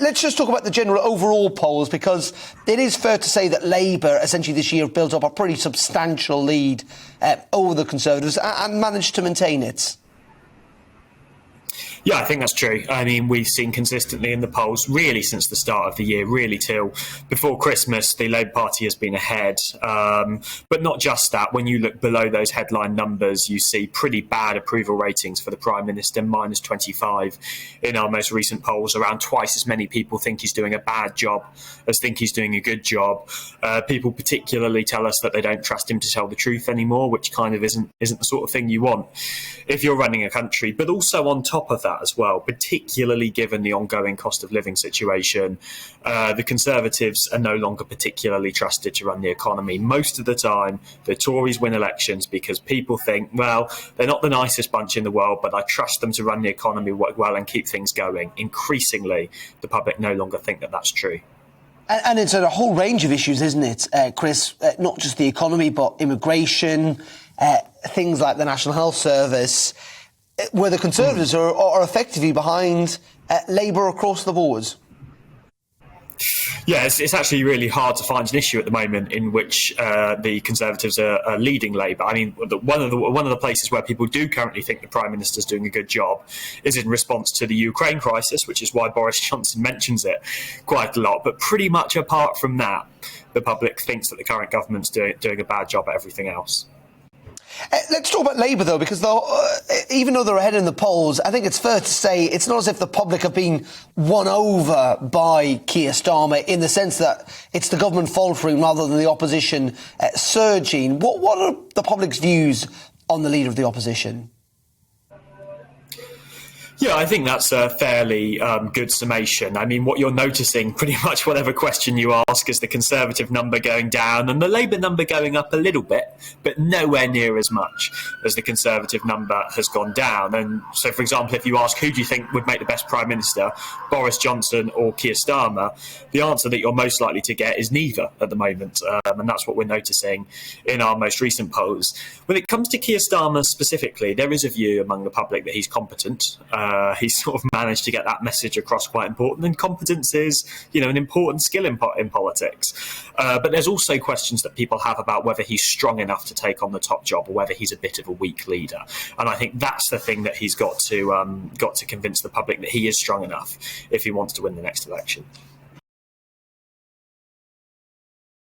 Let's just talk about the general overall polls, because it is fair to say that Labour essentially this year built up a pretty substantial lead over the Conservatives and managed to maintain it. Yeah, I think that's true. I mean, we've seen consistently in the polls, really since the start of the year, really till before Christmas, the Labour Party has been ahead. But not just that. When you look below those headline numbers, you see pretty bad approval ratings for the Prime Minister, -25 in our most recent polls. Around twice as many people think he's doing a bad job as think he's doing a good job. People particularly tell us that they don't trust him to tell the truth anymore, which kind of isn't the sort of thing you want if you're running a country. But also on top of that as well, particularly given the ongoing cost of living situation, the Conservatives are no longer particularly trusted to run the economy. Most of the time, the Tories win elections because people think, well, they're not the nicest bunch in the world, but I trust them to run the economy well and keep things going. Increasingly, the public no longer think that that's true. And it's a whole range of issues, isn't it, Chris? Not just the economy, but immigration, things like the National Health Service, where the Conservatives are effectively behind Labour across the board. Yeah, it's actually really hard to find an issue at the moment in which the Conservatives are leading Labour. I mean, one of the places where people do currently think the Prime Minister's doing a good job is in response to the Ukraine crisis, which is why Boris Johnson mentions it quite a lot. But pretty much apart from that, the public thinks that the current government's doing a bad job at everything else. Let's talk about Labour, though, because even though they're ahead in the polls, I think it's fair to say it's not as if the public have been won over by Keir Starmer, in the sense that it's the government faltering rather than the opposition surging. What are the public's views on the leader of the opposition? Yeah, I think that's a fairly good summation. I mean, what you're noticing, pretty much whatever question you ask, is the Conservative number going down and the Labour number going up a little bit, but nowhere near as much as the Conservative number has gone down. And so, for example, if you ask who do you think would make the best Prime Minister, Boris Johnson or Keir Starmer, the answer that you're most likely to get is neither at the moment. And that's what we're noticing in our most recent polls. When it comes to Keir Starmer specifically, there is a view among the public that he's competent. He's sort of managed to get that message across quite important, and competence is, an important skill in politics. But there's also questions that people have about whether he's strong enough to take on the top job or whether he's a bit of a weak leader. And I think that's the thing that he's got to convince the public, that he is strong enough if he wants to win the next election.